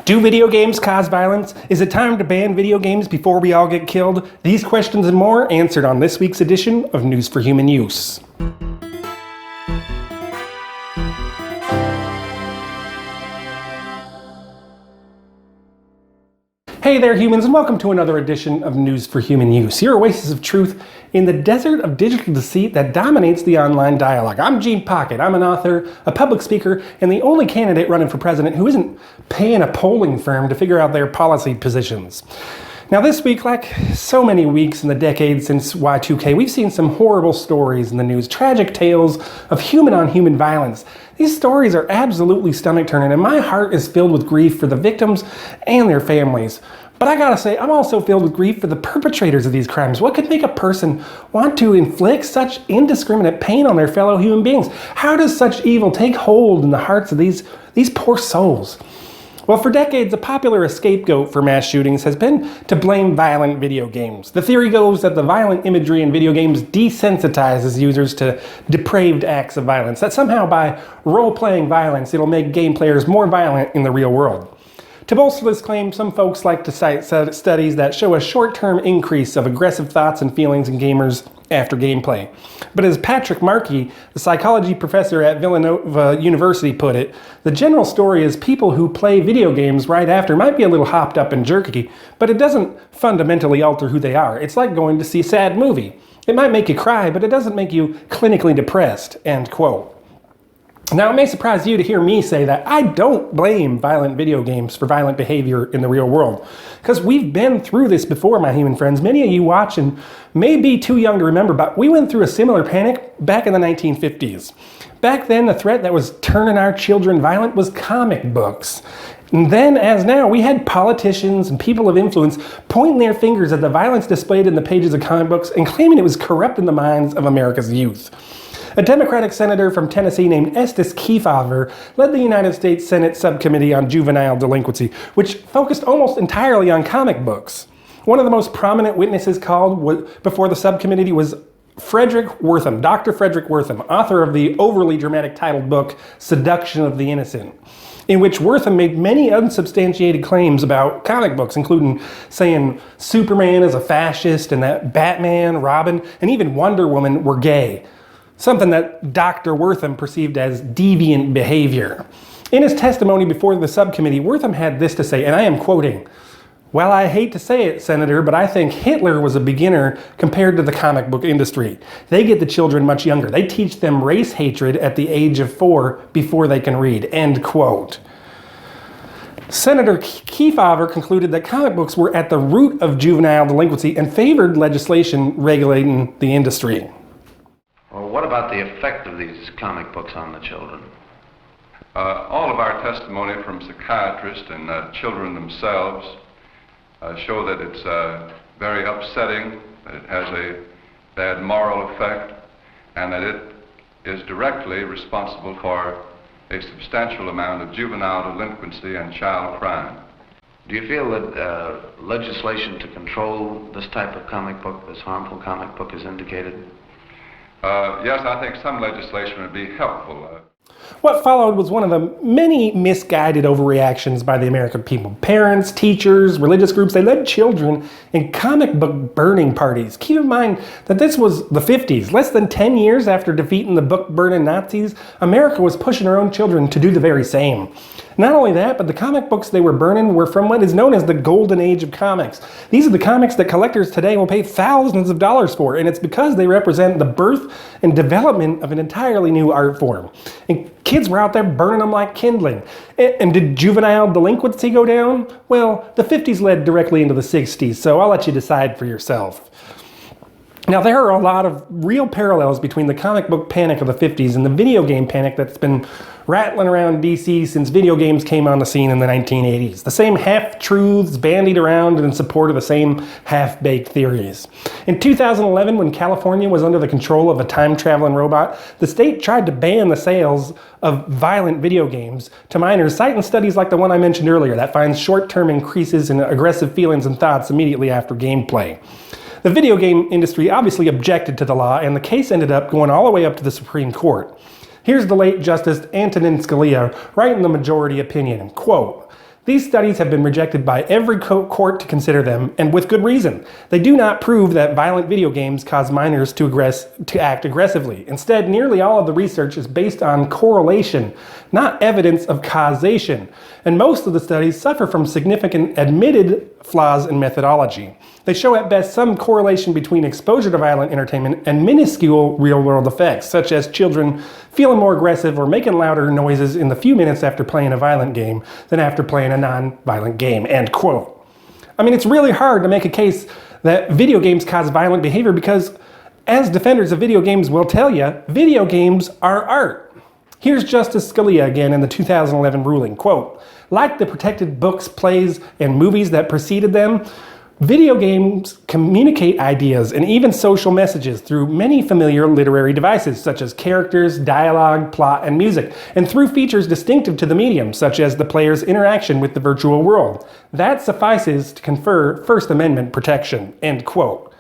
Do video games cause violence? Is it time to ban video games before we all get killed? These questions and more answered on this week's edition of News for Human Use. Hey there, humans, and welcome to another edition of News for Human Use, your oasis of truth in the desert of digital deceit that dominates the online dialogue. I'm Gene Pocket. I'm an author, a public speaker, and the only candidate running for president who isn't paying a polling firm to figure out their policy positions. Now this week, like so many weeks in the decade since Y2K, we've seen some horrible stories in the news, tragic tales of human-on-human violence. These stories are absolutely stomach-turning, and my heart is filled with grief for the victims and their families. But I gotta say, I'm also filled with grief for the perpetrators of these crimes. What could make a person want to inflict such indiscriminate pain on their fellow human beings? How does such evil take hold in the hearts of these poor souls? Well, for decades, a popular scapegoat for mass shootings has been to blame violent video games. The theory goes that the violent imagery in video games desensitizes users to depraved acts of violence, that somehow by role-playing violence, it'll make game players more violent in the real world. To bolster this claim, some folks like to cite studies that show a short-term increase of aggressive thoughts and feelings in gamers after gameplay. But as Patrick Markey, the psychology professor at Villanova University, put it, the general story is people who play video games right after might be a little hopped up and jerky, but it doesn't fundamentally alter who they are. It's like going to see a sad movie. It might make you cry, but it doesn't make you clinically depressed, end quote. Now, it may surprise you to hear me say that I don't blame violent video games for violent behavior in the real world, because we've been through this before, my human friends. Many of you watching may be too young to remember, but we went through a similar panic back in the 1950s. Back then, the threat that was turning our children violent was comic books. And then, as now, we had politicians and people of influence pointing their fingers at the violence displayed in the pages of comic books and claiming it was corrupting the minds of America's youth. A Democratic senator from Tennessee named Estes Kefauver led the United States Senate Subcommittee on Juvenile Delinquency, which focused almost entirely on comic books. One of the most prominent witnesses called before the subcommittee was Frederick Wertham, Dr. Frederick Wertham, author of the overly dramatic titled book, Seduction of the Innocent, in which Wertham made many unsubstantiated claims about comic books, including saying Superman is a fascist and that Batman, Robin, and even Wonder Woman were gay. Something that Dr. Wertham perceived as deviant behavior. In his testimony before the subcommittee, Wertham had this to say, and I am quoting, "Well, I hate to say it, Senator, but I think Hitler was a beginner compared to the comic book industry. They get the children much younger. They teach them race hatred at the age of 4 before they can read," end quote. Senator Kefauver concluded that comic books were at the root of juvenile delinquency and favored legislation regulating the industry. Well, what about the effect of these comic books on the children? All of our testimony from psychiatrists and children themselves show that it's very upsetting, that it has a bad moral effect, and that it is directly responsible for a substantial amount of juvenile delinquency and child crime. Do you feel that legislation to control this type of comic book, this harmful comic book, is indicated? Yes, I think some legislation would be helpful. What followed was one of the many misguided overreactions by the American people. Parents, teachers, religious groups, they led children in comic book burning parties. Keep in mind that this was the 50s. Less than 10 years after defeating the book burning Nazis, America was pushing her own children to do the very same. Not only that, but the comic books they were burning were from what is known as the golden age of comics. These are the comics that collectors today will pay thousands of dollars for, and it's because they represent the birth and development of an entirely new art form. And kids were out there burning them like kindling. And did juvenile delinquency go down? Well, the 50s led directly into the 60s, so I'll let you decide for yourself. Now, there are a lot of real parallels between the comic book panic of the 50s and the video game panic that's been rattling around DC since video games came on the scene in the 1980s. The same half-truths bandied around in support of the same half-baked theories. In 2011, when California was under the control of a time-traveling robot, the state tried to ban the sales of violent video games to minors, citing studies like the one I mentioned earlier that finds short-term increases in aggressive feelings and thoughts immediately after gameplay. The video game industry obviously objected to the law, and the case ended up going all the way up to the Supreme Court. Here's the late Justice Antonin Scalia writing the majority opinion, quote, These studies have been rejected by every court to consider them, and with good reason. They do not prove that violent video games cause minors to act aggressively. Instead, nearly all of the research is based on correlation, not evidence of causation. And most of the studies suffer from significant admitted flaws in methodology. They show at best some correlation between exposure to violent entertainment and minuscule real-world effects, such as children feeling more aggressive or making louder noises in the few minutes after playing a violent game than after playing a non-violent game, end quote. I mean, it's really hard to make a case that video games cause violent behavior because, as defenders of video games will tell you, video games are art. Here's Justice Scalia again in the 2011 ruling, quote, "Like the protected books, plays, and movies that preceded them, video games communicate ideas and even social messages through many familiar literary devices such as characters, dialogue, plot, and music, and through features distinctive to the medium such as the player's interaction with the virtual world. That suffices to confer First Amendment protection," end quote.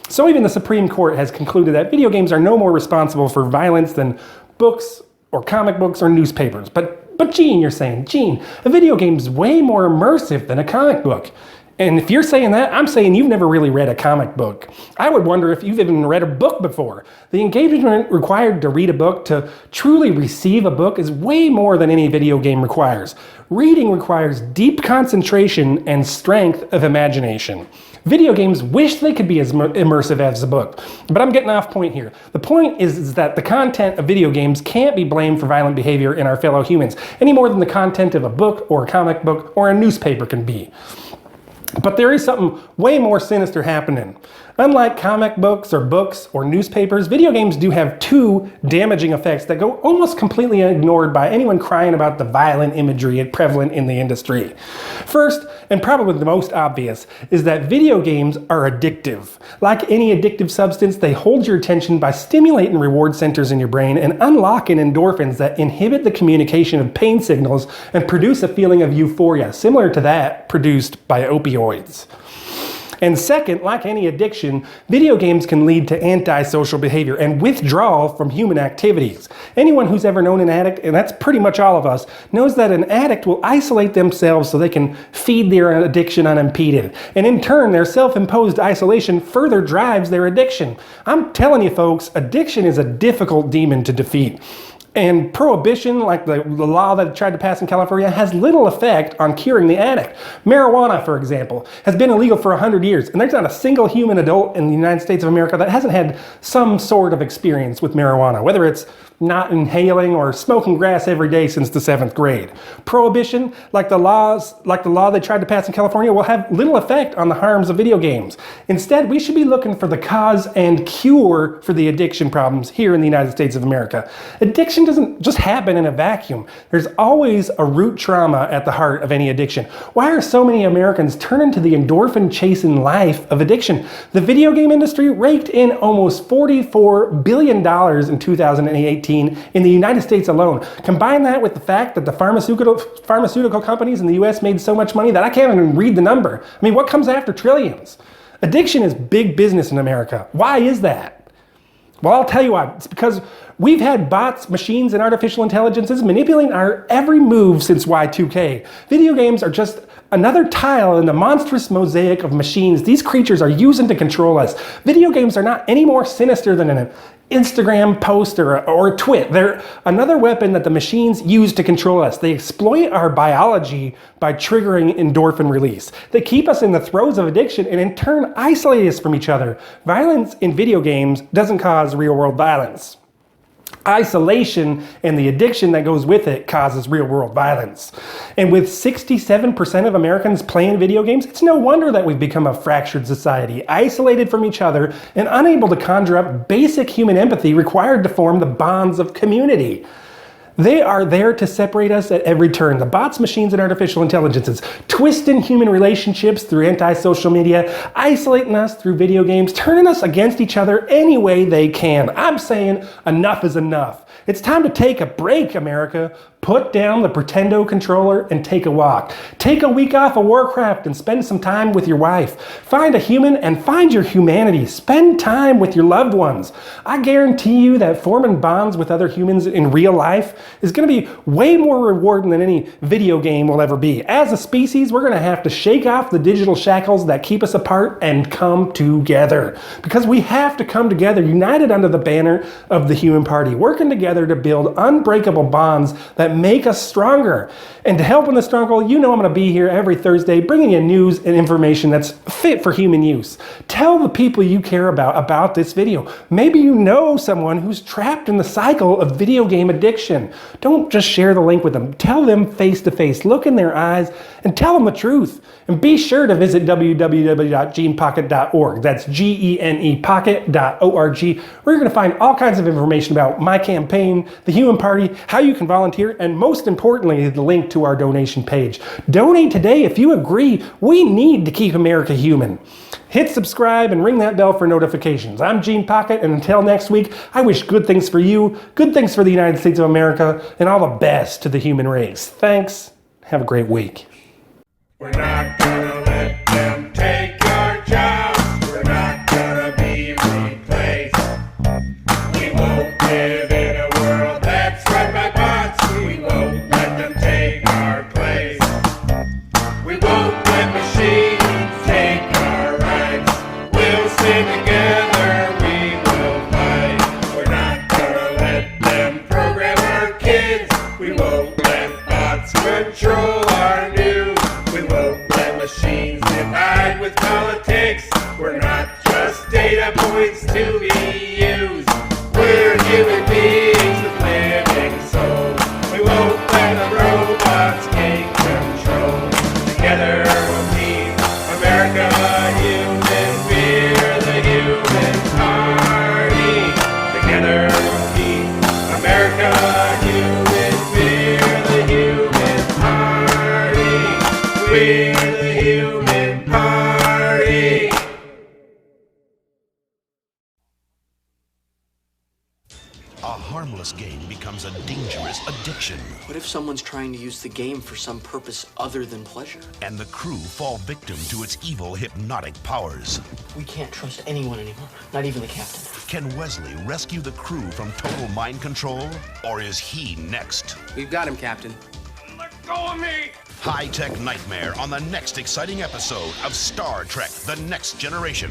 So even the Supreme Court has concluded that video games are no more responsible for violence than books or comic books or newspapers. But Gene, you're saying, Gene, a video game's way more immersive than a comic book. And if you're saying that, I'm saying you've never really read a comic book. I would wonder if you've even read a book before. The engagement required to read a book, to truly receive a book, is way more than any video game requires. Reading requires deep concentration and strength of imagination. Video games wish they could be as immersive as a book, but I'm getting off point here. The point is that the content of video games can't be blamed for violent behavior in our fellow humans, any more than the content of a book or a comic book or a newspaper can be. But there is something way more sinister happening. Unlike comic books or newspapers, video games do have two damaging effects that go almost completely ignored by anyone crying about the violent imagery prevalent in the industry. First, and probably the most obvious, is that video games are addictive. Like any addictive substance, they hold your attention by stimulating reward centers in your brain and unlocking endorphins that inhibit the communication of pain signals and produce a feeling of euphoria, similar to that produced by opioids. And second, like any addiction, video games can lead to antisocial behavior and withdrawal from human activities. Anyone who's ever known an addict, and that's pretty much all of us, knows that an addict will isolate themselves so they can feed their addiction unimpeded. And in turn, their self-imposed isolation further drives their addiction. I'm telling you folks, addiction is a difficult demon to defeat. And prohibition, like the law that tried to pass in California, has little effect on curing the addict. Marijuana, for example, has been illegal for 100 years, and there's not a single human adult in the United States of America that hasn't had some sort of experience with marijuana, whether it's not inhaling or smoking grass every day since the 7th grade. Prohibition, like the law they tried to pass in California, will have little effect on the harms of video games. Instead, we should be looking for the cause and cure for the addiction problems here in the United States of America. Addiction doesn't just happen in a vacuum. There's always a root trauma at the heart of any addiction. Why are so many Americans turning to the endorphin-chasing life of addiction? The video game industry raked in almost $44 billion in 2018 in the United States alone. Combine that with the fact that the pharmaceutical companies in the US made so much money that I can't even read the number. I mean, what comes after trillions? Addiction is big business in America. Why is that? Well, I'll tell you why. It's because we've had bots, machines, and artificial intelligences manipulating our every move since Y2K. Video games are just another tile in the monstrous mosaic of machines these creatures are using to control us. Video games are not any more sinister than an Instagram post or a twit. They're another weapon that the machines use to control us. They exploit our biology by triggering endorphin release. They keep us in the throes of addiction and in turn isolate us from each other. Violence in video games doesn't cause real-world violence. Isolation and the addiction that goes with it causes real-world violence. And with 67% of Americans playing video games, it's no wonder that we've become a fractured society, isolated from each other and unable to conjure up basic human empathy required to form the bonds of community. They are there to separate us at every turn. The bots, machines, and artificial intelligences, twisting human relationships through anti-social media, isolating us through video games, turning us against each other any way they can. I'm saying enough is enough. It's time to take a break, America. Put down the Pretendo controller and take a walk. Take a week off of Warcraft and spend some time with your wife. Find a human and find your humanity. Spend time with your loved ones. I guarantee you that forming bonds with other humans in real life is going to be way more rewarding than any video game will ever be. As a species, we're going to have to shake off the digital shackles that keep us apart and come together. Because we have to come together, united under the banner of the Human Party, working together to build unbreakable bonds that make us stronger. And to help in the struggle, you know I'm going to be here every Thursday bringing you news and information that's fit for human use. Tell the people you care about this video. Maybe you know someone who's trapped in the cycle of video game addiction. Don't just share the link with them. Tell them face to face. Look in their eyes and tell them the truth. And be sure to visit www.genepocket.org. That's GENEpocket.org. Where you're going to find all kinds of information about my campaign, the Human Party, how you can volunteer, and most importantly, the link to our donation page. Donate today if you agree we need to keep America human. Hit subscribe and ring that bell for notifications. I'm Gene Pocket, and until next week, I wish good things for you, good things for the United States of America, and all the best to the human race. Thanks. Have a great week. We're not gonna let them take your jobs. We're not gonna be replaced. We won't live in a world that's run by bots. We won't let them take our place. We won't let machines take our rights. We'll stay together, we will fight. We're not gonna let them program our kids. We won't let bots control our news. We won't let machines divide with politics. We're not just data points to be used. We're human beings with living souls. We won't let the robots gain control. Together we'll keep America human. We're the Human Party. Together we'll keep America human. We're the Human Party. We're the Human Party. A harmless game becomes a dangerous addiction, What if someone's trying to use the game for some purpose other than pleasure? and the crew fall victim to its evil hypnotic powers. We can't trust anyone anymore, not even the captain. Can Wesley rescue the crew from total mind control, or is he next? We've got him, Captain. High-tech nightmare on the next exciting episode of Star Trek: The Next Generation.